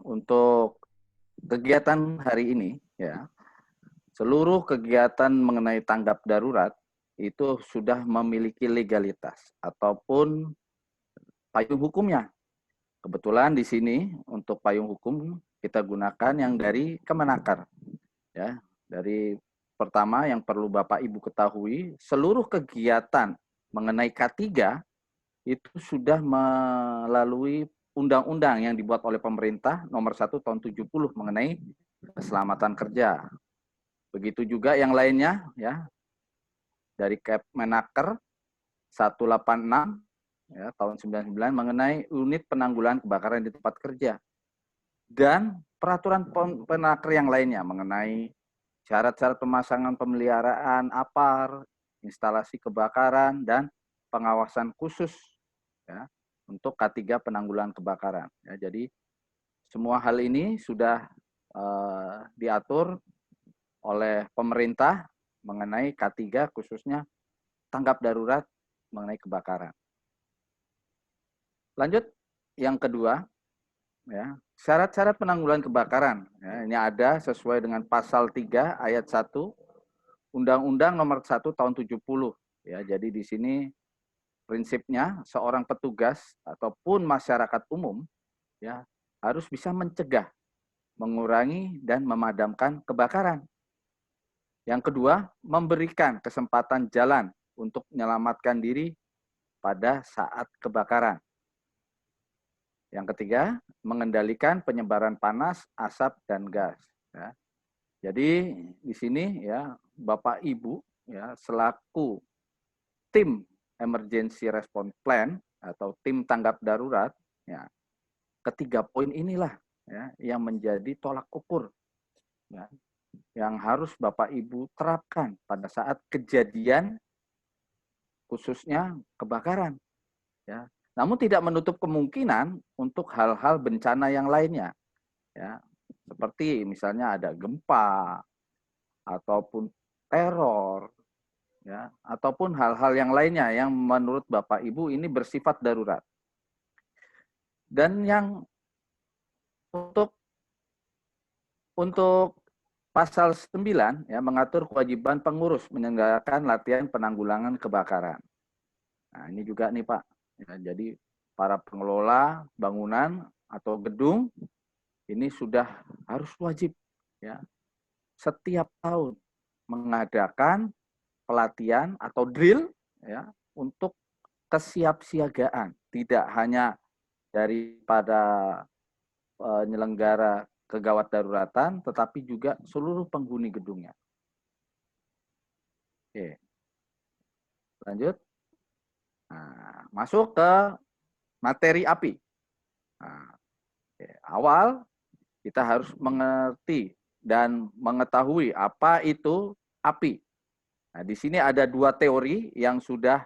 untuk kegiatan hari ini, ya, seluruh kegiatan mengenai tanggap darurat itu sudah memiliki legalitas ataupun payung hukumnya. Kebetulan di sini untuk payung hukum kita gunakan yang dari Kemenaker, ya. Dari pertama yang perlu Bapak Ibu ketahui, seluruh kegiatan mengenai K3 itu sudah melalui undang-undang yang dibuat oleh pemerintah nomor 1 tahun 70 mengenai keselamatan kerja. Begitu juga yang lainnya, ya, dari Kemenaker 186 ya, tahun 99 mengenai unit penanggulangan kebakaran di tempat kerja, dan peraturan Penaker yang lainnya mengenai syarat-syarat pemasangan pemeliharaan APAR, instalasi kebakaran, dan pengawasan khusus, ya, untuk K3 penanggulangan kebakaran. Ya, jadi semua hal ini sudah diatur oleh pemerintah mengenai K3 khususnya tanggap darurat mengenai kebakaran. Lanjut yang kedua, ya, syarat-syarat penanggulangan kebakaran. Ya, ini ada sesuai dengan pasal 3 ayat 1 Undang-Undang nomor 1 tahun 70. Ya, jadi di sini prinsipnya seorang petugas ataupun masyarakat umum, ya, harus bisa mencegah, mengurangi, dan memadamkan kebakaran. Yang kedua, memberikan kesempatan jalan untuk menyelamatkan diri pada saat kebakaran. Yang ketiga, mengendalikan penyebaran panas, asap, dan gas. Ya. Jadi di sini, ya, Bapak Ibu, ya, selaku tim emergency response plan atau tim tanggap darurat, ya, ketiga poin inilah, ya, yang menjadi tolak ukur, ya, yang harus Bapak Ibu terapkan pada saat kejadian khususnya kebakaran. Ya. Namun tidak menutup kemungkinan untuk hal-hal bencana yang lainnya, ya, seperti misalnya ada gempa ataupun teror, ya, ataupun hal-hal yang lainnya yang menurut Bapak Ibu ini bersifat darurat. Dan yang untuk pasal 9, ya, mengatur kewajiban pengurus menyelenggarakan latihan penanggulangan kebakaran. Nah, ini juga nih Pak, ya, jadi para pengelola bangunan atau gedung ini sudah harus wajib, ya, setiap tahun mengadakan pelatihan atau drill, ya, untuk kesiapsiagaan, tidak hanya daripada penyelenggara kegawat daruratan, tetapi juga seluruh penghuni gedungnya. Oke, lanjut. Nah, masuk ke materi api. Nah, oke, awal kita harus mengerti dan mengetahui apa itu api. Nah, di sini ada dua teori yang sudah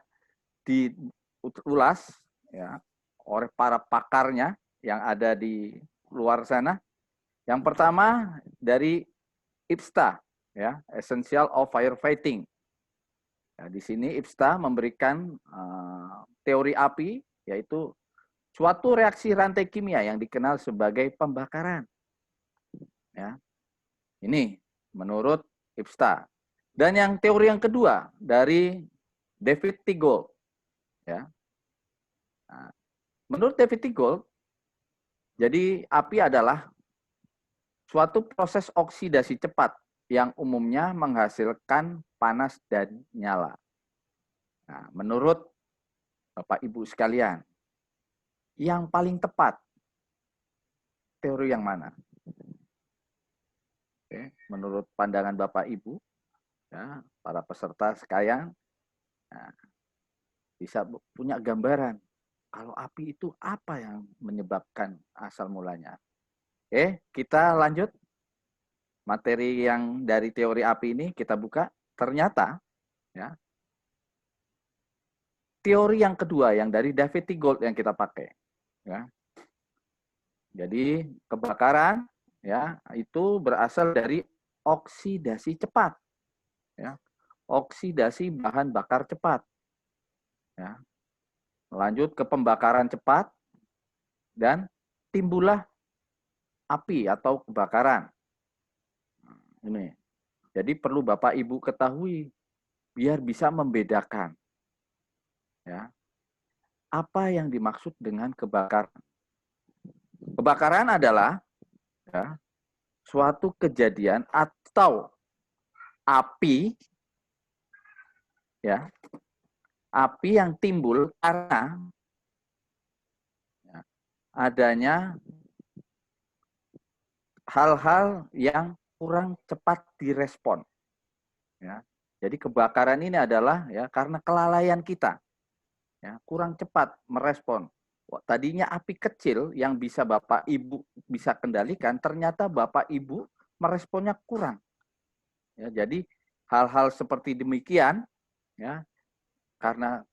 diulas, ya, oleh para pakarnya yang ada di luar sana. Yang pertama dari IPSTA, ya, Essential of Firefighting. Nah, di sini IPSTA memberikan teori api, yaitu suatu reaksi rantai kimia yang dikenal sebagai pembakaran. Ya, ini menurut IPSTA. Dan yang teori yang kedua dari David T. Gold. Ya. Nah, menurut David T. Gold, jadi api adalah suatu proses oksidasi cepat yang umumnya menghasilkan panas dan nyala. Nah, menurut Bapak Ibu sekalian, yang paling tepat teori yang mana? Oke, menurut pandangan Bapak Ibu, ya, para peserta sekalian, nah, bisa punya gambaran kalau api itu apa yang menyebabkan asal mulanya. Oke, kita lanjut. Materi yang dari teori api ini kita buka. Ternyata, ya, teori yang kedua yang dari David T. Gold yang kita pakai, ya. Jadi kebakaran, ya, itu berasal dari oksidasi cepat, ya, oksidasi bahan bakar cepat, ya. Lanjut ke pembakaran cepat dan timbullah api atau kebakaran. Ini. Jadi perlu Bapak Ibu ketahui biar bisa membedakan ya, apa yang dimaksud dengan kebakaran. Kebakaran adalah ya, suatu kejadian atau api ya, api yang timbul karena ya, adanya hal-hal yang kurang cepat direspon. Ya. Jadi kebakaran ini adalah ya karena kelalaian kita, ya kurang cepat merespon. Tadinya api kecil yang bisa Bapak Ibu bisa kendalikan, ternyata Bapak Ibu meresponnya kurang. Ya, jadi hal-hal seperti demikian, ya karena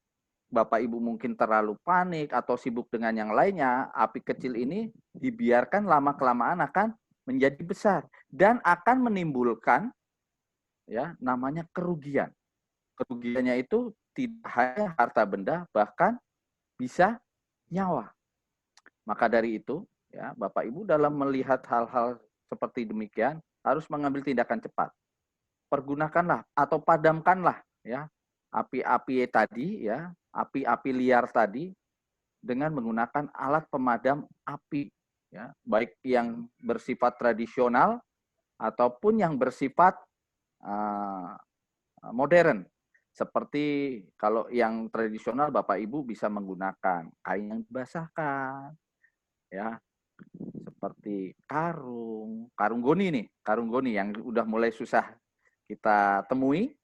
Bapak Ibu mungkin terlalu panik atau sibuk dengan yang lainnya, api kecil ini dibiarkan lama-kelamaan akan menjadi besar dan akan menimbulkan ya namanya kerugian. Kerugiannya itu tidak hanya harta benda, bahkan bisa nyawa. Maka dari itu, ya Bapak Ibu dalam melihat hal-hal seperti demikian harus mengambil tindakan cepat. Pergunakanlah atau padamkanlah ya api-api tadi ya, api-api liar tadi dengan menggunakan alat pemadam api ya, baik yang bersifat tradisional ataupun yang bersifat modern. Seperti kalau yang tradisional Bapak Ibu bisa menggunakan kain yang dibasahkan ya, seperti karung goni nih, karung goni yang udah mulai susah kita temui,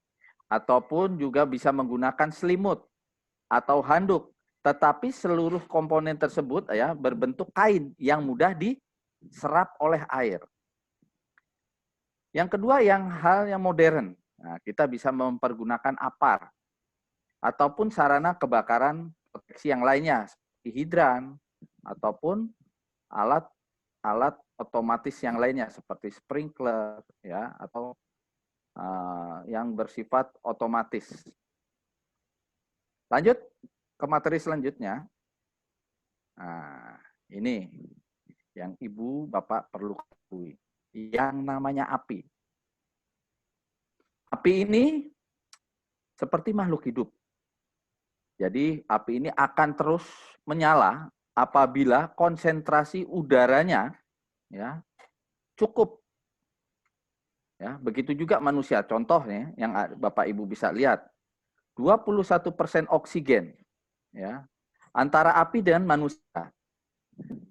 ataupun juga bisa menggunakan selimut atau handuk. Tetapi seluruh komponen tersebut ya berbentuk kain yang mudah diserap oleh air. Yang kedua hal yang modern. Nah, kita bisa mempergunakan apar ataupun sarana kebakaran proteksi yang lainnya seperti hidran ataupun alat otomatis yang lainnya seperti sprinkler ya atau yang bersifat otomatis. Lanjut ke materi selanjutnya. Nah, ini yang Ibu Bapak perlu ketahui. Yang namanya api. Api ini seperti makhluk hidup. Jadi api ini akan terus menyala apabila konsentrasi udaranya ya cukup. Ya, begitu juga manusia. Contohnya yang Bapak Ibu bisa lihat. 21% oksigen ya antara api dan manusia.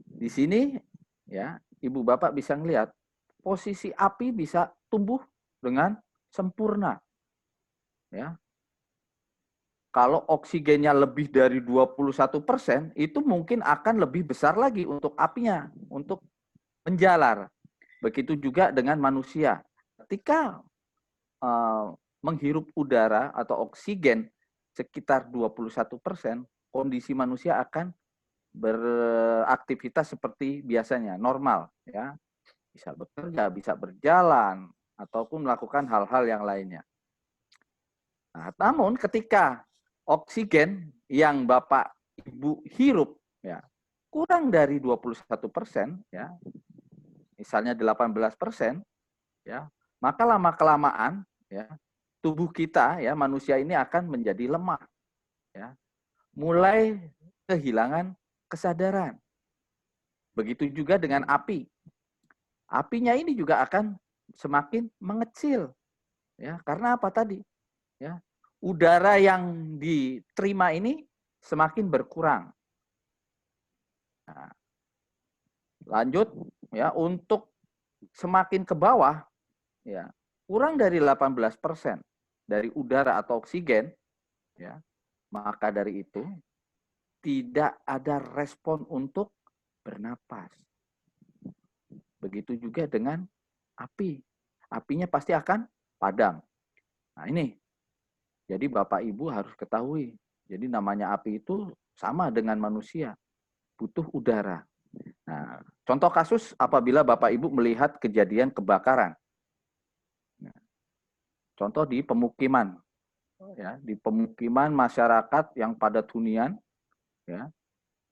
Di sini ya Ibu Bapak bisa melihat posisi api bisa tumbuh dengan sempurna. Ya. Kalau oksigennya lebih dari 21%, itu mungkin akan lebih besar lagi untuk apinya, untuk menjalar. Begitu juga dengan manusia. Ketika menghirup udara atau oksigen sekitar 21%, kondisi manusia akan beraktivitas seperti biasanya, normal. Ya. Bisa bekerja, bisa berjalan, ataupun melakukan hal-hal yang lainnya. Nah, namun ketika oksigen yang Bapak Ibu hirup ya kurang dari 21% ya, misalnya 18% ya, maka lama-kelamaan ya tubuh kita ya manusia ini akan menjadi lemah ya. Mulai kehilangan kesadaran. Begitu juga dengan api. Apinya ini juga akan semakin mengecil ya, karena apa tadi? Ya, udara yang diterima ini semakin berkurang. Nah, lanjut ya untuk semakin ke bawah ya kurang dari 18% dari udara atau oksigen ya maka dari itu tidak ada respon untuk bernapas. Begitu juga dengan api. Apinya pasti akan padam. Nah ini jadi Bapak Ibu harus ketahui. Jadi namanya api itu sama dengan manusia, butuh udara. Nah, contoh kasus apabila Bapak Ibu melihat kejadian kebakaran. Nah, contoh di pemukiman, ya, di pemukiman masyarakat yang padat hunian, ya.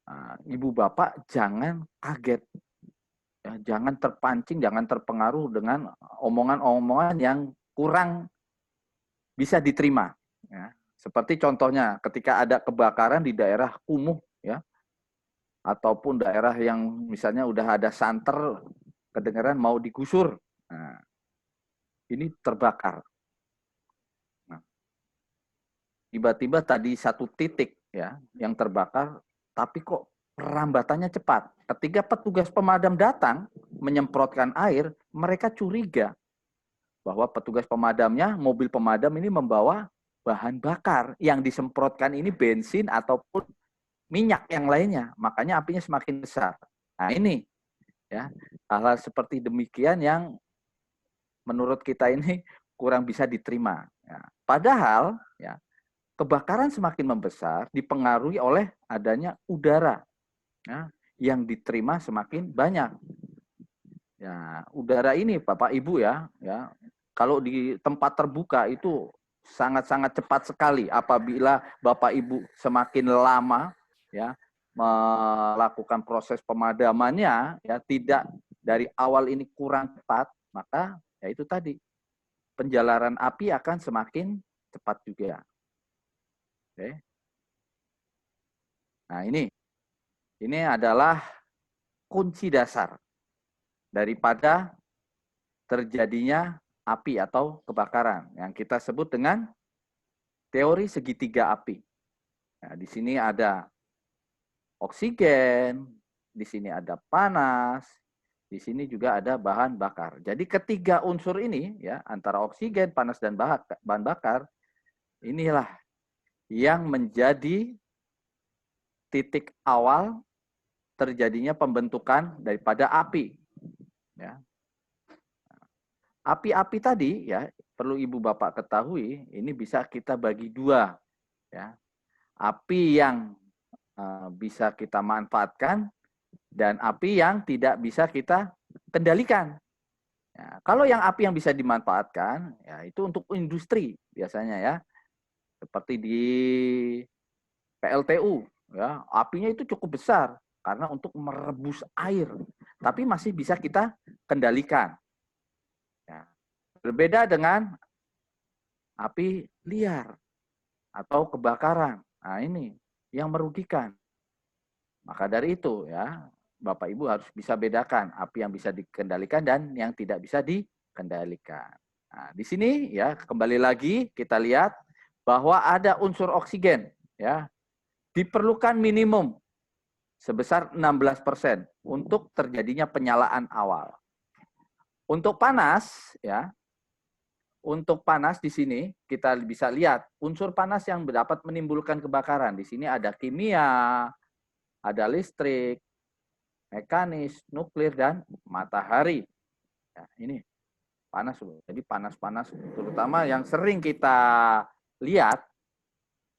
Nah, Ibu Bapak jangan kaget. Ya, jangan terpancing, jangan terpengaruh dengan omongan-omongan yang kurang bisa diterima. Ya. Seperti contohnya ketika ada kebakaran di daerah kumuh, ya, ataupun daerah yang misalnya udah ada santer, kedengaran mau digusur. Nah, ini terbakar. Nah, tiba-tiba tadi satu titik ya yang terbakar, tapi kok perambatannya cepat. Ketika petugas pemadam datang menyemprotkan air, mereka curiga bahwa petugas pemadamnya, mobil pemadam ini membawa bahan bakar yang disemprotkan ini bensin ataupun minyak yang lainnya. Makanya apinya semakin besar. Nah ini ya hal-hal seperti demikian yang menurut kita ini kurang bisa diterima. Ya. Padahal ya kebakaran semakin membesar dipengaruhi oleh adanya udara ya, yang diterima semakin banyak. Ya, udara ini Bapak Ibu ya, kalau di tempat terbuka itu sangat-sangat cepat sekali apabila Bapak Ibu semakin lama ya melakukan proses pemadamannya ya tidak dari awal ini kurang cepat, maka ya itu tadi penjalaran api akan semakin cepat juga. Oke. Nah, ini adalah kunci dasar daripada terjadinya api atau kebakaran yang kita sebut dengan teori segitiga api. Nah, di sini ada oksigen, di sini ada panas, di sini juga ada bahan bakar. Jadi ketiga unsur ini ya antara oksigen, panas dan bahan bakar inilah yang menjadi titik awal terjadinya pembentukan daripada api. Ya. Api-api tadi ya perlu Ibu Bapak ketahui ini bisa kita bagi dua ya. Api yang bisa kita manfaatkan dan api yang tidak bisa kita kendalikan. Ya, kalau yang api yang bisa dimanfaatkan ya itu untuk industri biasanya ya. Seperti di PLTU ya, apinya itu cukup besar karena untuk merebus air, tapi masih bisa kita kendalikan. Ya. Berbeda dengan api liar atau kebakaran. Nah, ini yang merugikan. Maka dari itu ya, Bapak Ibu harus bisa bedakan api yang bisa dikendalikan dan yang tidak bisa dikendalikan. Nah, di sini ya kembali lagi kita lihat bahwa ada unsur oksigen ya. Diperlukan minimum sebesar 16% untuk terjadinya penyalaan awal. Untuk panas ya, untuk panas di sini kita bisa lihat unsur panas yang dapat menimbulkan kebakaran. Di sini ada kimia, ada listrik, mekanis, nuklir, dan matahari. Ya, ini panas loh. Jadi panas-panas, terutama yang sering kita lihat,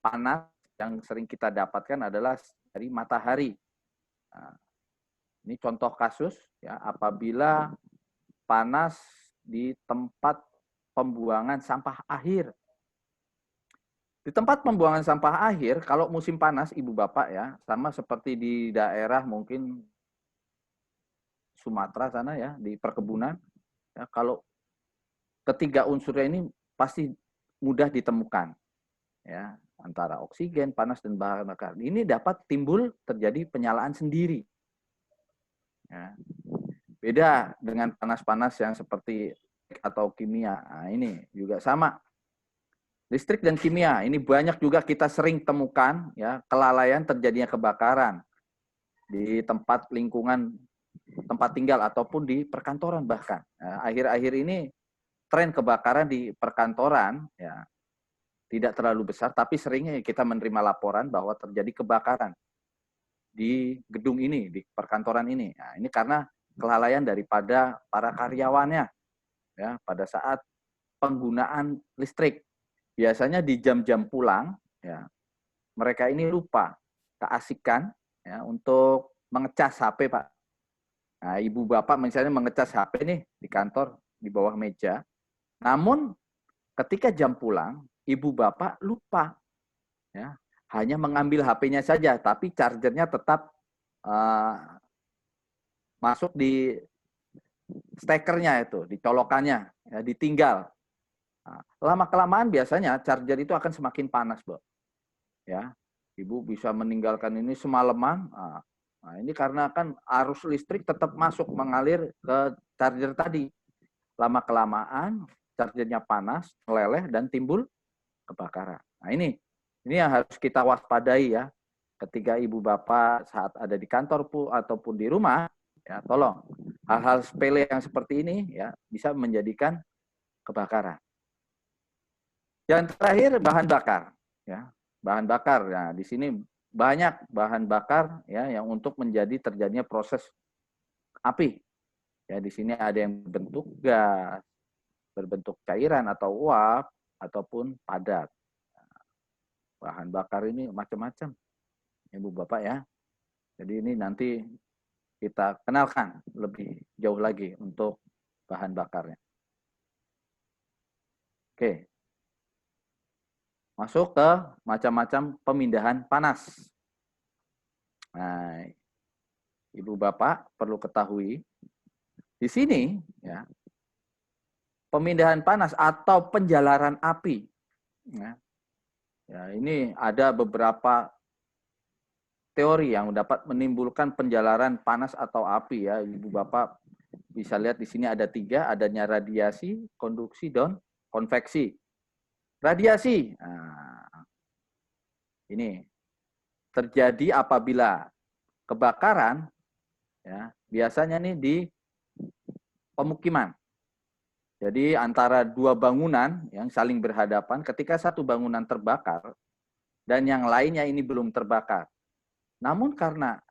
panas yang sering kita dapatkan adalah dari matahari. Nah, ini contoh kasus ya apabila panas di tempat pembuangan sampah akhir. Di tempat pembuangan sampah akhir, kalau musim panas, Ibu Bapak ya, sama seperti di daerah mungkin Sumatera sana ya, di perkebunan, ya, kalau ketiga unsurnya ini pasti mudah ditemukan, ya, antara oksigen, panas, dan bahan bakar. Ini dapat timbul terjadi penyalaan sendiri. Ya. Beda dengan panas-panas yang seperti atau kimia. Nah, ini juga sama. Listrik dan kimia, ini banyak juga kita sering temukan ya kelalaian terjadinya kebakaran di tempat lingkungan tempat tinggal ataupun di perkantoran bahkan. Akhir-akhir ini tren kebakaran di perkantoran ya tidak terlalu besar, tapi seringnya kita menerima laporan bahwa terjadi kebakaran di gedung ini, di perkantoran ini. Nah, ini karena kelalaian daripada para karyawannya ya pada saat penggunaan listrik. Biasanya di jam-jam pulang ya mereka ini lupa keasikan ya untuk mengecas HP, Pak. Nah, Ibu Bapak misalnya mengecas HP nih di kantor di bawah meja. Namun ketika jam pulang, Ibu Bapak lupa ya, hanya mengambil HP-nya saja tapi chargernya tetap masuk di stekernya itu, dicolokannya, ya, ditinggal. Nah, lama-kelamaan biasanya charger itu akan semakin panas, Bu. Ya, Ibu bisa meninggalkan ini semalaman. Nah, ini karena kan arus listrik tetap masuk mengalir ke charger tadi. Lama-kelamaan chargernya panas, meleleh, dan timbul kebakaran. Nah, ini yang harus kita waspadai ya. Ketika ibu bapak saat ada di kantor ataupun di rumah, ya tolong hal-hal sepele yang seperti ini ya bisa menjadikan kebakaran. Yang terakhir bahan bakar, ya bahan bakar. Nah, di sini banyak bahan bakar ya yang untuk menjadi terjadinya proses api. Ya di sini ada yang berbentuk gas, berbentuk cairan atau uap ataupun padat. Bahan bakar ini macam-macam, ibu bapak ya. Jadi ini nanti kita kenalkan lebih jauh lagi untuk bahan bakarnya. Oke. Masuk ke macam-macam pemindahan panas. Nah, ibu bapak perlu ketahui di sini ya pemindahan panas atau penjalaran api. Ya, ini ada beberapa teori yang dapat menimbulkan penjalaran panas atau api ya, ibu bapak bisa lihat di sini ada 3, adanya radiasi, konduksi, dan konveksi. Radiasi, nah, ini terjadi apabila kebakaran, ya biasanya nih di pemukiman. Jadi antara 2 bangunan yang saling berhadapan, ketika satu bangunan terbakar dan yang lainnya ini belum terbakar. Namun karena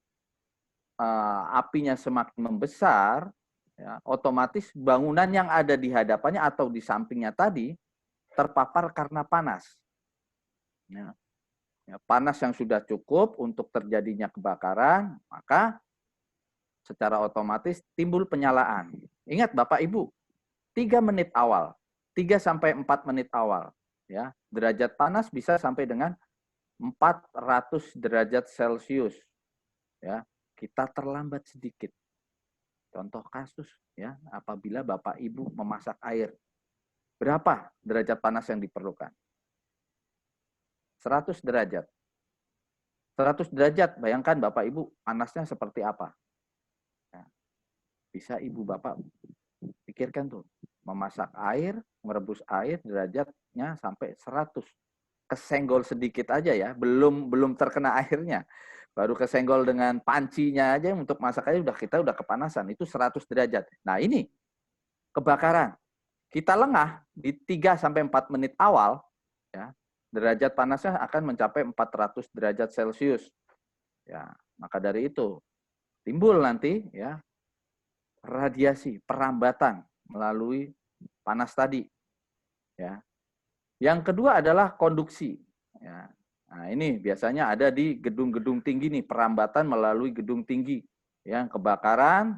apinya semakin membesar, ya, otomatis bangunan yang ada di hadapannya atau di sampingnya tadi terpapar karena panas. Ya, panas yang sudah cukup untuk terjadinya kebakaran, maka secara otomatis timbul penyalaan. Ingat Bapak Ibu, 3 menit awal, 3 sampai 4 menit awal, ya, derajat panas bisa sampai dengan 400 derajat Celcius. Ya, kita terlambat sedikit. Contoh kasus ya, apabila Bapak Ibu memasak air. Berapa derajat panas yang diperlukan? 100 derajat. 100 derajat, bayangkan Bapak Ibu panasnya seperti apa? Ya, bisa Ibu Bapak pikirkan tuh, memasak air, merebus air derajatnya sampai 100. Kesenggol sedikit aja ya, belum terkena airnya. Baru kesenggol dengan pancinya aja untuk masak aja kita udah kepanasan, itu 100 derajat. Nah, ini kebakaran. Kita lengah di 3 sampai 4 menit awal ya, derajat panasnya akan mencapai 400 derajat Celcius. Ya, maka dari itu timbul nanti ya radiasi, perambatan melalui panas tadi. Ya. Yang kedua adalah konduksi. Ya. Nah, ini biasanya ada di gedung-gedung tinggi nih, perambatan melalui gedung tinggi. Ya, kebakaran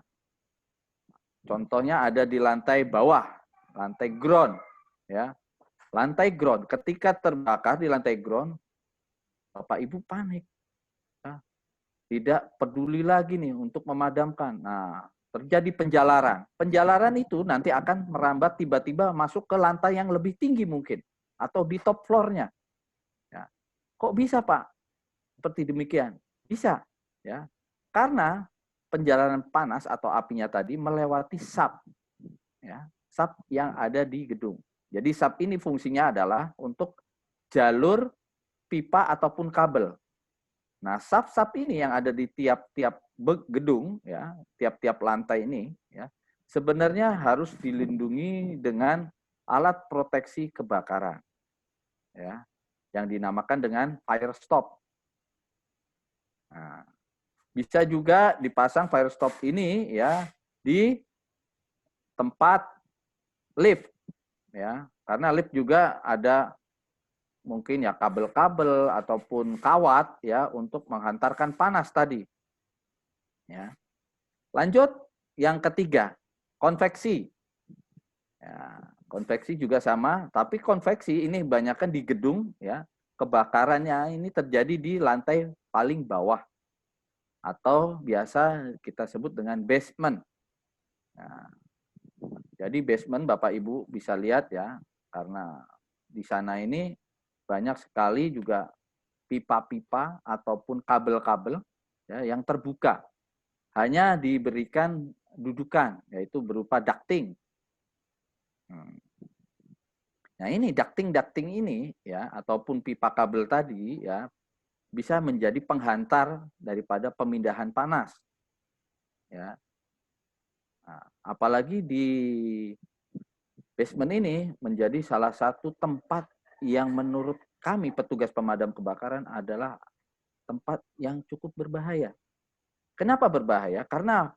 contohnya ada di lantai bawah, lantai ground, ya. Lantai ground, ketika terbakar di lantai ground, Bapak Ibu panik. Ya. Tidak peduli lagi nih untuk memadamkan. Nah, terjadi penjalaran. Penjalaran itu nanti akan merambat tiba-tiba masuk ke lantai yang lebih tinggi mungkin atau di top floor-nya. Ya. Kok bisa, Pak? Seperti demikian. Bisa, ya. Karena penjalanan panas atau apinya tadi melewati sap. Ya, sap yang ada di gedung. Jadi sap ini fungsinya adalah untuk jalur pipa ataupun kabel. Nah, sap-sap ini yang ada di tiap-tiap gedung, ya, tiap-tiap lantai ini, ya, sebenarnya harus dilindungi dengan alat proteksi kebakaran, ya, yang dinamakan dengan fire stop. Nah, bisa juga dipasang fire stop ini, ya, di tempat lift, ya, karena lift juga ada mungkin ya kabel-kabel ataupun kawat ya untuk menghantarkan panas tadi. Ya. Lanjut yang ketiga, konveksi. Ya, konveksi juga sama, tapi konveksi ini banyakkan di gedung ya. Kebakarannya ini terjadi di lantai paling bawah atau biasa kita sebut dengan basement. Nah, Jadi basement Bapak Ibu bisa lihat ya, karena di sana ini banyak sekali juga pipa-pipa ataupun kabel-kabel ya, yang terbuka. Hanya diberikan dudukan, yaitu berupa ducting. Nah ini ducting ini ya, ataupun pipa kabel tadi ya, bisa menjadi penghantar daripada pemindahan panas. Ya, nah, apalagi di basement ini menjadi salah satu tempat yang menurut kami petugas pemadam kebakaran adalah tempat yang cukup berbahaya. Kenapa berbahaya? Karena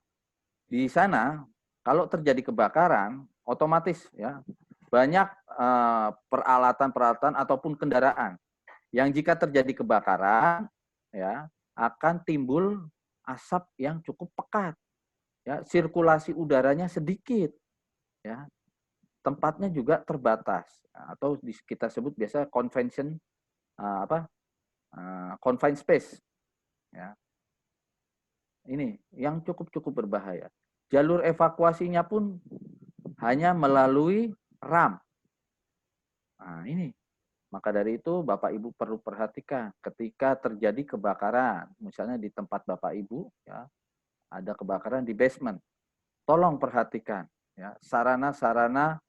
di sana kalau terjadi kebakaran, otomatis ya banyak peralatan-peralatan ataupun kendaraan yang jika terjadi kebakaran ya akan timbul asap yang cukup pekat. Ya, sirkulasi udaranya sedikit. Ya, tempatnya juga terbatas atau kita sebut biasa confined space. Ya, ini yang cukup berbahaya. Jalur evakuasinya pun hanya melalui ram. Nah, ini. Maka dari itu Bapak Ibu perlu perhatikan ketika terjadi kebakaran, misalnya di tempat Bapak Ibu ya, ada kebakaran di basement. Tolong perhatikan ya, sarana-sarana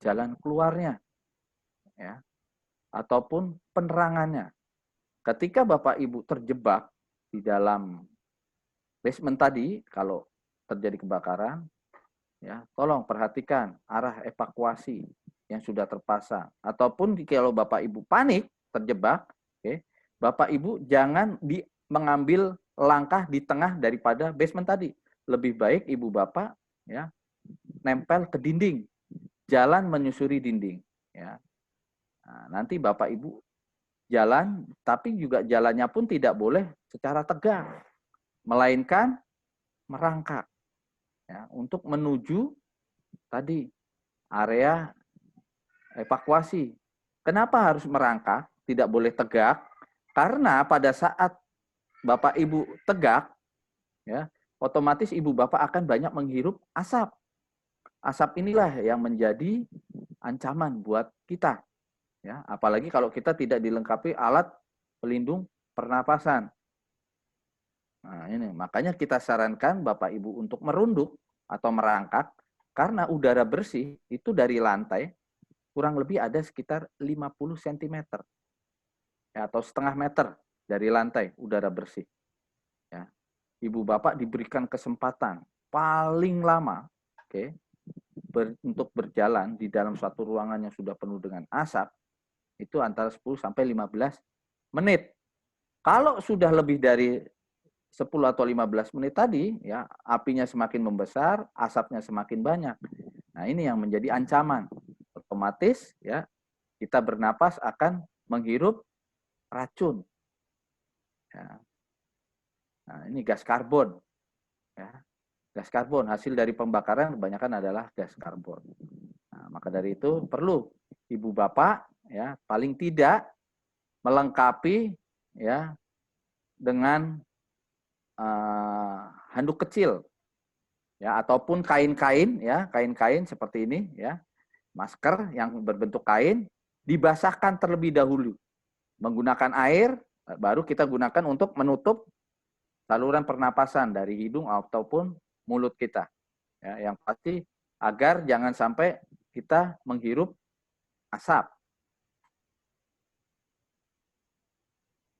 jalan keluarnya ya, ataupun penerangannya. Ketika Bapak Ibu terjebak di dalam basement tadi, kalau terjadi kebakaran, ya, tolong perhatikan arah evakuasi yang sudah terpasang. Ataupun kalau Bapak Ibu panik, terjebak, okay, Bapak Ibu jangan mengambil langkah di tengah daripada basement tadi. Lebih baik Ibu Bapak ya nempel ke dinding, jalan menyusuri dinding. Ya. Nah, nanti Bapak Ibu jalan, tapi juga jalannya pun tidak boleh secara tegak, melainkan merangkak ya, untuk menuju tadi area evakuasi. Kenapa harus merangkak? Tidak boleh tegak, karena pada saat Bapak Ibu tegak, ya, otomatis Ibu Bapak akan banyak menghirup asap. Asap inilah yang menjadi ancaman buat kita. Ya, apalagi kalau kita tidak dilengkapi alat pelindung pernapasan. Nah, ini makanya kita sarankan Bapak Ibu untuk merunduk atau merangkak karena udara bersih itu dari lantai kurang lebih ada sekitar 50 cm ya, atau setengah meter dari lantai udara bersih. Ya. Ibu Bapak diberikan kesempatan paling lama untuk berjalan di dalam suatu ruangan yang sudah penuh dengan asap itu antara 10 sampai 15 menit. Kalau sudah lebih dari 10 atau 15 menit tadi, ya apinya semakin membesar, asapnya semakin banyak. Nah, ini yang menjadi ancaman. Otomatis ya kita bernapas akan menghirup racun. Ya. Nah, ini gas karbon. Ya. Gas karbon hasil dari pembakaran kebanyakan adalah gas karbon. Nah, maka dari itu perlu Ibu Bapak ya paling tidak melengkapi ya dengan handuk kecil ya ataupun kain-kain ya, kain-kain seperti ini ya. Masker yang berbentuk kain dibasahkan terlebih dahulu menggunakan air, baru kita gunakan untuk menutup saluran pernapasan dari hidung ataupun mulut kita. Ya, yang pasti agar jangan sampai kita menghirup asap.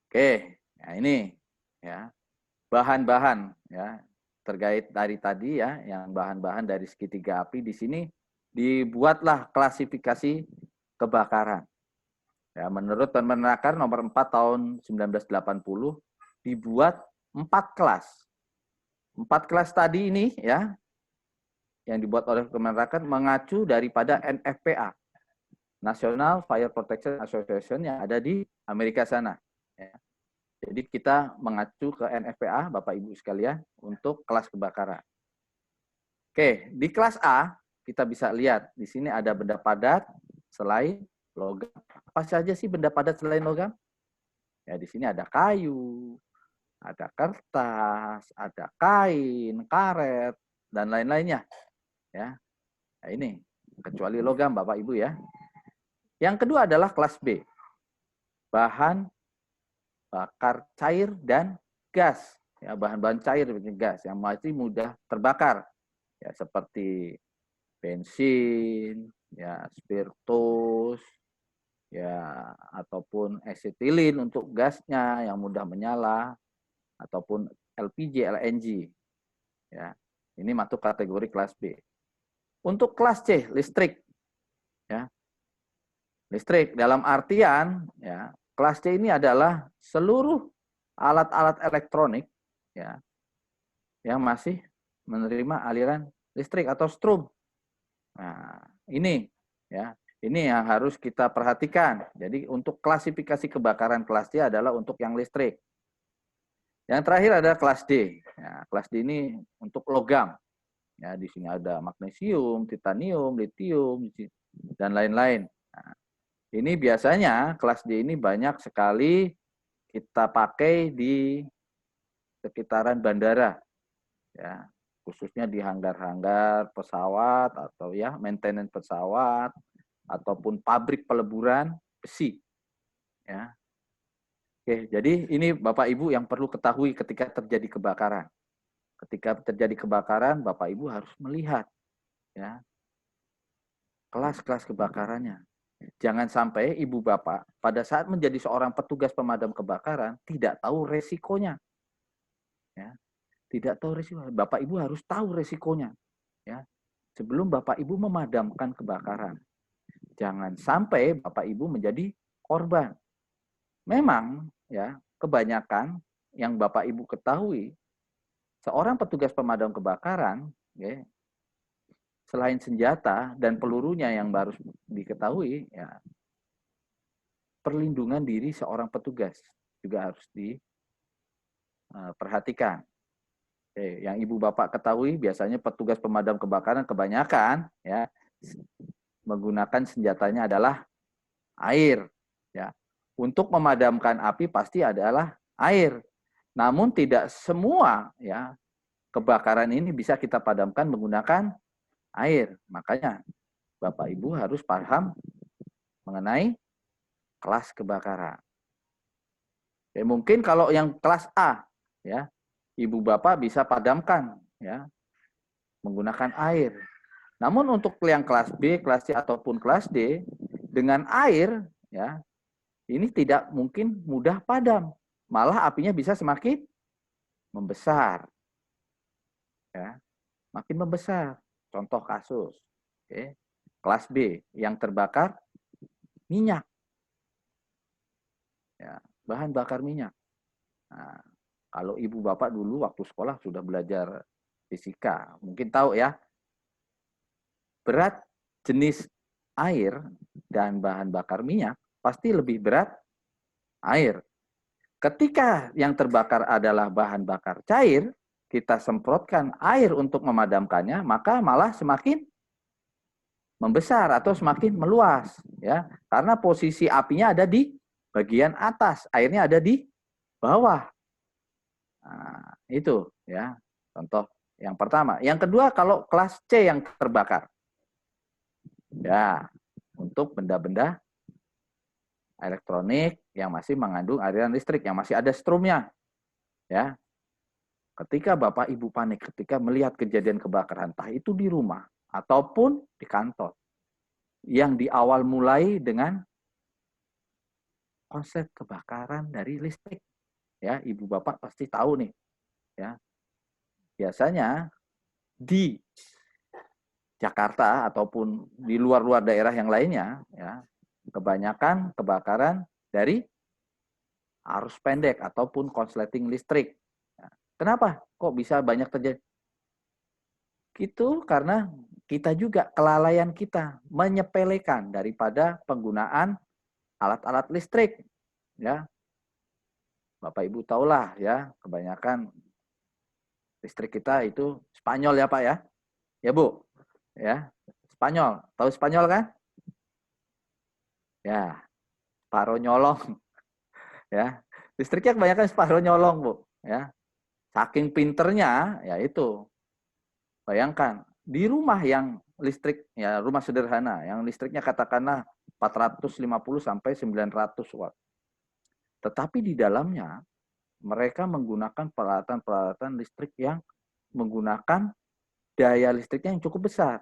Oke, nah ini ya bahan-bahan ya terkait dari tadi ya, yang bahan-bahan dari segitiga api di sini dibuatlah klasifikasi kebakaran. Ya, menurut Permenaker nomor 4 tahun 1980 dibuat 4 kelas. 4 kelas tadi ini ya yang dibuat oleh Permenaker mengacu daripada NFPA, National Fire Protection Association yang ada di Amerika sana. Ya. Jadi kita mengacu ke NFPA, Bapak Ibu sekalian, untuk kelas kebakaran. Oke, di kelas A kita bisa lihat di sini ada benda padat selain logam. Apa saja sih benda padat selain logam? Ya di sini ada kayu, ada kertas, ada kain, karet, dan lain-lainnya. Ya. Nah, ini kecuali logam Bapak Ibu ya. Yang kedua adalah kelas B. Bahan bakar cair dan gas. Ya, bahan-bahan cair seperti gas yang masih mudah terbakar. Ya, seperti bensin, ya spiritus, ya ataupun asetilin untuk gasnya yang mudah menyala, ataupun LPG, LNG. Ya, ini masuk kategori kelas B. Untuk kelas C, listrik. Ya, listrik dalam artian ya, kelas C ini adalah seluruh alat-alat elektronik ya yang masih menerima aliran listrik atau strum. Nah, ini ya, ini yang harus kita perhatikan. Jadi untuk klasifikasi kebakaran kelas D adalah untuk yang listrik. Yang terakhir ada kelas D. Ya, kelas D ini untuk logam. Ya, di sini ada magnesium, titanium, litium, dan lain-lain. Nah, ini biasanya kelas D ini banyak sekali kita pakai di sekitaran bandara. Ya, khususnya di hanggar-hanggar pesawat atau ya maintenance pesawat ataupun pabrik peleburan besi. Ya. Oke, jadi ini Bapak Ibu yang perlu ketahui ketika terjadi kebakaran. Ketika terjadi kebakaran, Bapak Ibu harus melihat ya kelas-kelas kebakarannya. Jangan sampai Ibu Bapak pada saat menjadi seorang petugas pemadam kebakaran tidak tahu resikonya. Ya. Tidak tahu resiko. Bapak Ibu harus tahu resikonya. Ya. Sebelum Bapak Ibu memadamkan kebakaran. Jangan sampai Bapak Ibu menjadi korban. Memang ya, kebanyakan yang Bapak Ibu ketahui, seorang petugas pemadam kebakaran, ya, selain senjata dan pelurunya yang harus diketahui, ya, perlindungan diri seorang petugas juga harus diperhatikan. Yang Ibu Bapak ketahui, biasanya petugas pemadam kebakaran kebanyakan ya menggunakan senjatanya adalah air. Ya. Untuk memadamkan api pasti adalah air. Namun tidak semua ya kebakaran ini bisa kita padamkan menggunakan air. Makanya Bapak Ibu harus paham mengenai kelas kebakaran. Mungkin kalau yang kelas A ya, Ibu Bapak bisa padamkan ya menggunakan air. Namun untuk yang kelas B, kelas C ataupun kelas D dengan air ya ini tidak mungkin mudah padam. Malah apinya bisa semakin membesar. Ya, makin membesar. Contoh kasus. Oke. Kelas B yang terbakar minyak. Ya, bahan bakar minyak. Nah, kalau Ibu Bapak dulu waktu sekolah sudah belajar fisika, mungkin tahu ya. Berat jenis air dan bahan bakar minyak pasti lebih berat air. Ketika yang terbakar adalah bahan bakar cair, kita semprotkan air untuk memadamkannya, maka malah semakin membesar atau semakin meluas, ya. Karena posisi apinya ada di bagian atas, airnya ada di bawah. Nah, itu ya, contoh yang pertama. Yang kedua, kalau kelas C yang terbakar. Ya, untuk benda-benda elektronik yang masih mengandung aliran listrik, yang masih ada strumnya. Ya. Ketika Bapak Ibu panik ketika melihat kejadian kebakaran, entah itu di rumah ataupun di kantor, yang di awal mulai dengan konsep kebakaran dari listrik. Ya, Ibu Bapak pasti tahu nih. Ya. Biasanya di Jakarta ataupun di luar-luar daerah yang lainnya, ya, kebanyakan kebakaran dari arus pendek ataupun konsleting listrik. Kenapa? Kok bisa banyak terjadi? Itu karena kita juga kelalaian kita menyepelekan daripada penggunaan alat-alat listrik. Ya, Bapak Ibu tahulah ya, kebanyakan listrik kita itu Spanyol ya Pak ya. Ya Bu, ya Spanyol. Tahu Spanyol kan? Ya, separuh nyolong. Ya, listriknya kebanyakan separuh nyolong Bu. Ya, saking pinternya, ya itu. Bayangkan, di rumah yang listrik ya rumah sederhana yang listriknya katakanlah 450 sampai 900 watt. Tetapi di dalamnya mereka menggunakan peralatan-peralatan listrik yang menggunakan daya listriknya yang cukup besar.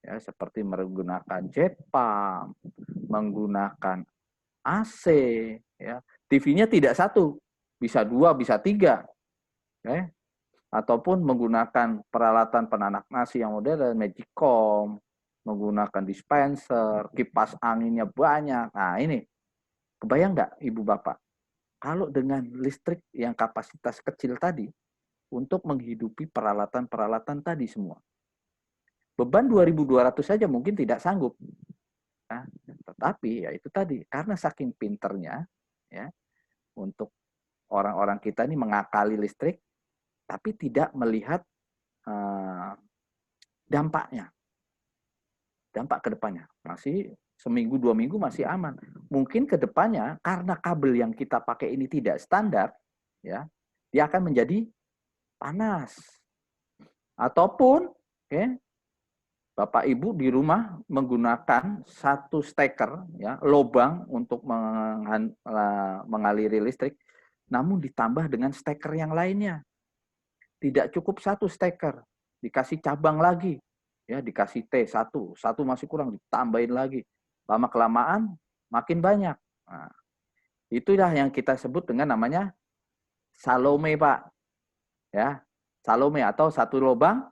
Ya, seperti menggunakan jet pump, menggunakan AC, ya. TV-nya tidak satu, bisa 2, bisa 3. Ya. Ataupun menggunakan peralatan penanak nasi yang modern, Magicom, menggunakan dispenser, kipas anginnya banyak. Nah ini, kebayang nggak Ibu Bapak? Kalau dengan listrik yang kapasitas kecil tadi, untuk menghidupi peralatan-peralatan tadi semua. Beban 2.200 saja mungkin tidak sanggup. Nah, tetapi ya itu tadi, karena saking pinternya, ya, untuk orang-orang kita ini mengakali listrik, tapi tidak melihat dampaknya. Dampak ke depannya. Masih seminggu, 2 minggu masih aman. Mungkin ke depannya, karena kabel yang kita pakai ini tidak standar, ya, dia akan menjadi panas. Ataupun, okay, Bapak Ibu di rumah menggunakan satu steker, ya, lubang untuk mengaliri listrik, namun ditambah dengan steker yang lainnya. Tidak cukup satu steker, dikasih cabang lagi, ya, dikasih T satu masih kurang, ditambahin lagi. Lama kelamaan makin banyak. Nah, itulah yang kita sebut dengan namanya Salome, Pak. Ya, Salome atau satu lubang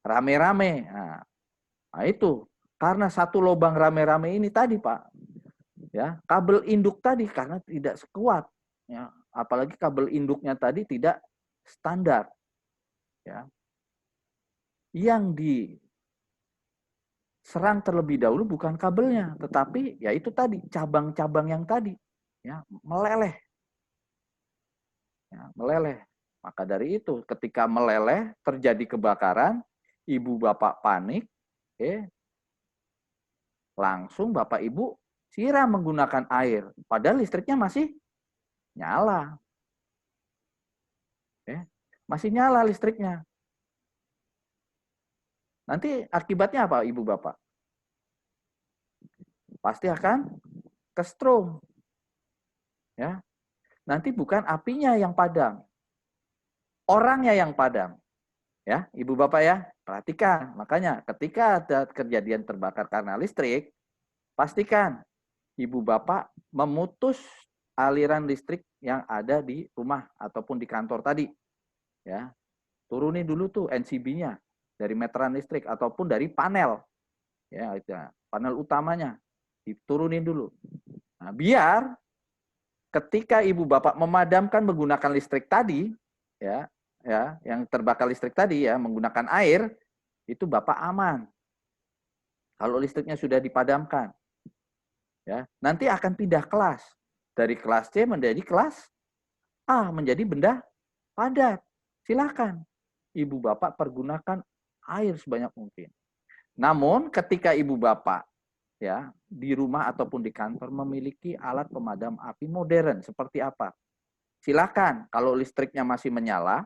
rame-rame. Nah, itu karena satu lubang rame-rame ini tadi, Pak, ya, kabel induk tadi karena tidak sekuat, ya, apalagi kabel induknya tadi tidak standar, ya, yang diserang terlebih dahulu bukan kabelnya, tetapi ya itu tadi cabang-cabang yang tadi, ya, meleleh, ya, meleleh. Maka dari itu ketika meleleh terjadi kebakaran, ibu bapak panik, langsung Bapak Ibu siram menggunakan air. Padahal listriknya masih nyala. Masih nyala listriknya. Nanti akibatnya apa Ibu Bapak? Pasti akan kestrom. Ya. Nanti bukan apinya yang padam. Orangnya yang padam. Ya, Ibu Bapak ya, perhatikan. Makanya ketika ada kejadian terbakar karena listrik, pastikan Ibu Bapak memutus aliran listrik yang ada di rumah ataupun di kantor tadi. Ya. Turunin dulu tuh NCB-nya dari meteran listrik ataupun dari panel. Ya, itu panel utamanya diturunin dulu. Nah, biar ketika Ibu Bapak memadamkan menggunakan listrik tadi, ya, yang terbakar listrik tadi ya, menggunakan air, itu Bapak aman. Kalau listriknya sudah dipadamkan. Ya, nanti akan pindah kelas. Dari kelas C menjadi kelas A, menjadi benda padat. Silakan Ibu Bapak pergunakan air sebanyak mungkin. Namun ketika Ibu Bapak ya di rumah ataupun di kantor memiliki alat pemadam api modern seperti apa? Silakan, kalau listriknya masih menyala,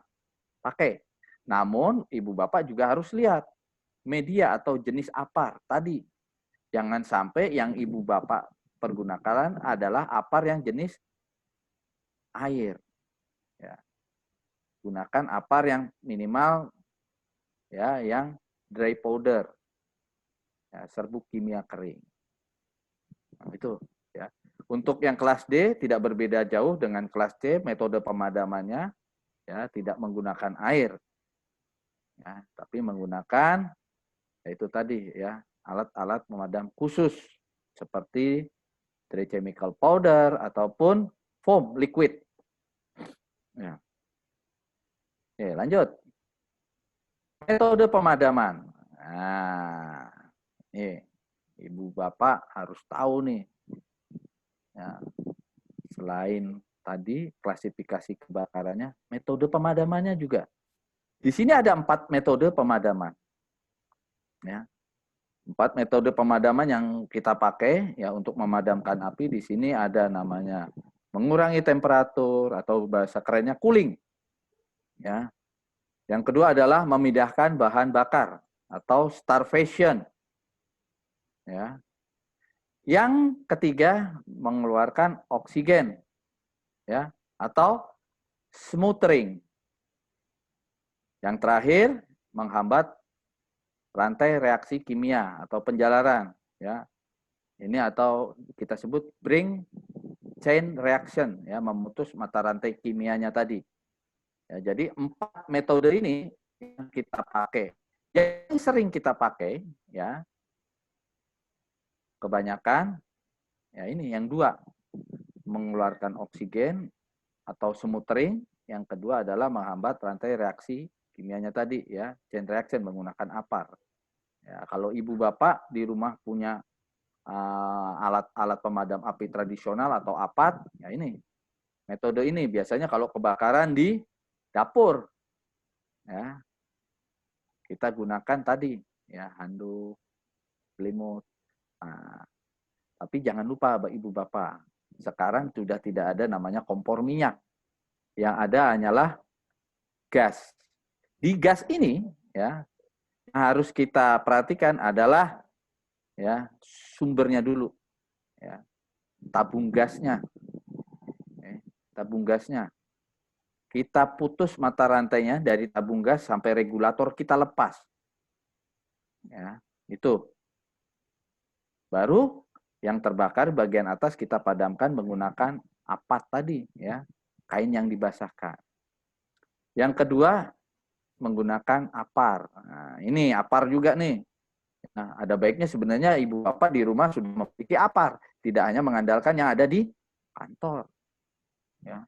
pakai. Namun Ibu Bapak juga harus lihat media atau jenis apar tadi. Jangan sampai yang Ibu Bapak pergunakan adalah apar yang jenis air. Ya. Gunakan apar yang minimal ya, yang dry powder. Ya, serbuk kimia kering. Nah, itu ya. Untuk yang kelas D tidak berbeda jauh dengan kelas C, metode pemadamannya ya tidak menggunakan air. Ya, tapi menggunakan yaitu tadi ya, alat-alat pemadam khusus seperti dry chemical powder ataupun foam liquid. Ya. Oke, lanjut. Metode pemadaman. Nah, nih, Ibu Bapak harus tahu nih. Ya, selain tadi klasifikasi kebakarannya, metode pemadamannya juga. Di sini ada 4 metode pemadaman. Ya. 4 metode pemadaman yang kita pakai ya untuk memadamkan api. Di sini ada namanya mengurangi temperatur atau bahasa kerennya cooling. Ya. Yang kedua adalah memindahkan bahan bakar. atau starvation. Ya. Yang ketiga, mengeluarkan oksigen, ya, atau smothering. Yang terakhir, menghambat rantai reaksi kimia atau penjalaran, ya. Ini atau kita sebut bring chain reaction, ya, memutus mata rantai kimianya tadi. Ya, jadi 4 metode ini yang kita pakai. Yang sering kita pakai, ya, kebanyakan, ya ini yang 2, mengeluarkan oksigen atau smothering. Yang kedua adalah menghambat rantai reaksi kimianya tadi, ya, chain reaction menggunakan APAR. Ya, kalau ibu bapak di rumah punya alat-alat pemadam api tradisional atau APAT, ya ini metode ini biasanya kalau kebakaran di dapur, ya kita gunakan tadi, ya, handuk, selimut. Nah, tapi jangan lupa ibu bapak, sekarang sudah tidak ada namanya kompor minyak, yang ada hanyalah gas. Di gas ini, ya, harus kita perhatikan adalah, ya, sumbernya dulu, ya, tabung gasnya, tabung gasnya. Kita putus mata rantainya dari tabung gas sampai regulator kita lepas, ya, itu. Baru yang terbakar bagian atas kita padamkan menggunakan APAT tadi, ya, kain yang dibasahkan. Yang kedua, menggunakan APAR. Nah, ini APAR juga nih. Nah, ada baiknya sebenarnya ibu bapak di rumah sudah memiliki APAR, tidak hanya mengandalkan yang ada di kantor, ya,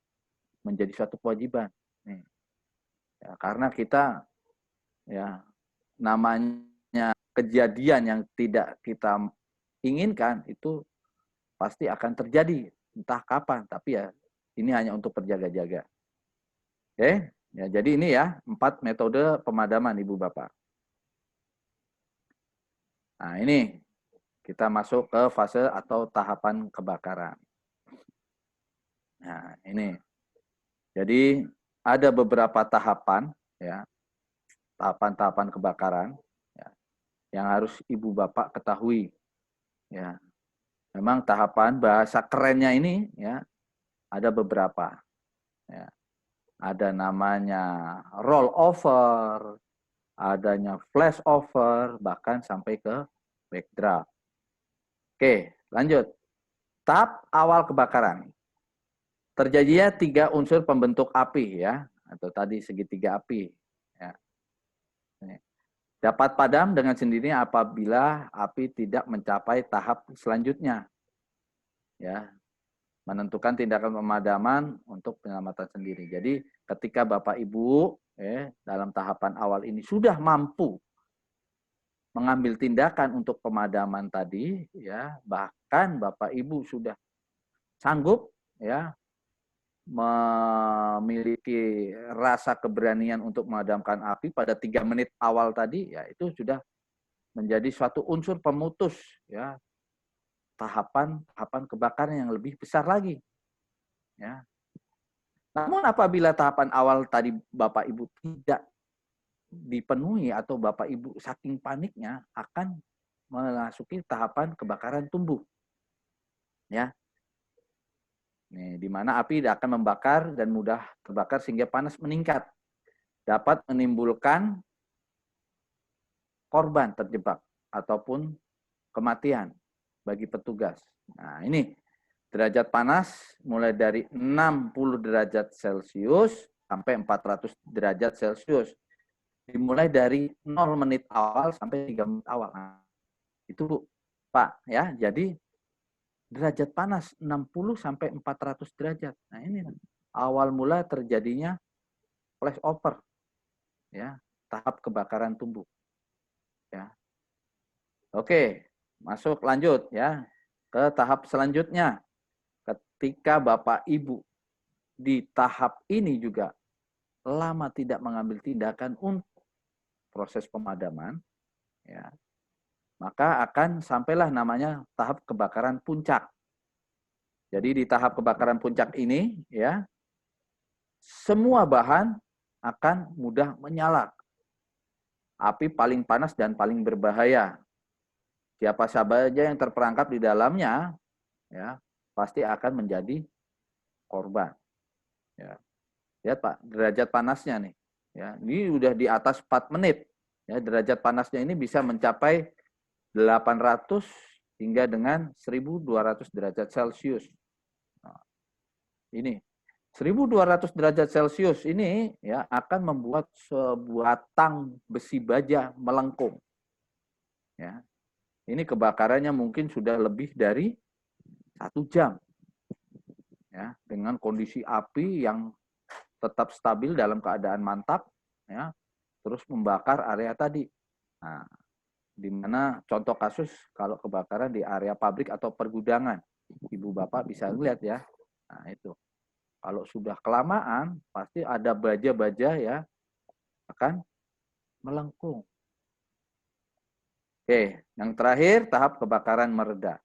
menjadi suatu kewajiban. Nih. Ya, karena kita, ya, namanya kejadian yang tidak kita inginkan itu pasti akan terjadi entah kapan, tapi ya ini hanya untuk berjaga-jaga. Oke, ya, jadi ini ya 4 metode pemadaman ibu bapak. Nah, ini kita masuk ke fase atau tahapan kebakaran. Nah, ini. Jadi ada beberapa tahapan, ya, tahapan-tahapan kebakaran, ya, yang harus ibu bapak ketahui, ya. Memang tahapan bahasa kerennya ini, ya, ada beberapa, ya. Ada namanya roll over, adanya flash over, bahkan sampai ke backdraft. Oke, lanjut. Tahap awal kebakaran. Terjadinya 3 unsur pembentuk api, ya, atau tadi segitiga api, ya. Dapat padam dengan sendirinya apabila api tidak mencapai tahap selanjutnya, ya, menentukan tindakan pemadaman untuk penyelamatan sendiri. Jadi ketika Bapak Ibu, dalam tahapan awal ini sudah mampu mengambil tindakan untuk pemadaman tadi, ya, bahkan Bapak Ibu sudah sanggup, ya, memiliki rasa keberanian untuk memadamkan api pada 3 menit awal tadi, ya, itu sudah menjadi suatu unsur pemutus, ya, tahapan kebakaran yang lebih besar lagi, ya. Namun apabila tahapan awal tadi Bapak Ibu tidak dipenuhi atau Bapak Ibu saking paniknya akan memasuki tahapan kebakaran tumbuh, ya. Nih, di mana api akan membakar dan mudah terbakar sehingga panas meningkat, dapat menimbulkan korban terjebak ataupun kematian bagi petugas. Nah, ini derajat panas mulai dari 60 derajat Celcius sampai 400 derajat Celcius. Dimulai dari 0 menit awal sampai 3 menit awal. Nah, itu Pak, ya. Jadi derajat panas 60 sampai 400 derajat. Nah, ini awal mula terjadinya flash over, ya, tahap kebakaran tumbuh, ya. Oke, masuk lanjut, ya, ke tahap selanjutnya. Ketika Bapak Ibu di tahap ini juga lama tidak mengambil tindakan untuk proses pemadaman, ya, maka akan sampailah namanya tahap kebakaran puncak. Jadi di tahap kebakaran puncak ini, ya, semua bahan akan mudah menyala. api paling panas dan paling berbahaya. Siapa saja yang terperangkap di dalamnya, ya, pasti akan menjadi korban. Ya. Lihat Pak, derajat panasnya nih. Ya, ini udah di atas 4 menit. Ya, derajat panasnya ini bisa mencapai 800 hingga dengan 1200 derajat Celcius. Nah, ini 1200 derajat Celcius ini ya akan membuat sebuah tang besi baja melengkung. Ya, ini kebakarannya mungkin sudah lebih dari 1 jam. Ya, dengan kondisi api yang tetap stabil dalam keadaan mantap, ya, terus membakar area tadi. Nah, di mana contoh kasus kalau kebakaran di area pabrik atau pergudangan, ibu bapak bisa lihat ya. Nah itu, kalau sudah kelamaan pasti ada baja-baja ya akan melengkung. Oke, yang terakhir tahap kebakaran mereda.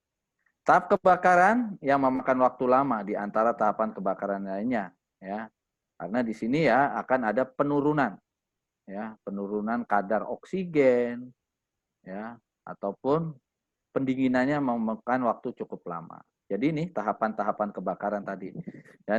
Tahap kebakaran yang memakan waktu lama di antara tahapan kebakaran lainnya, ya. Karena di sini ya akan ada penurunan, ya, penurunan kadar oksigen, ya, ataupun pendinginannya memakan waktu cukup lama. Jadi ini tahapan-tahapan kebakaran tadi. Dan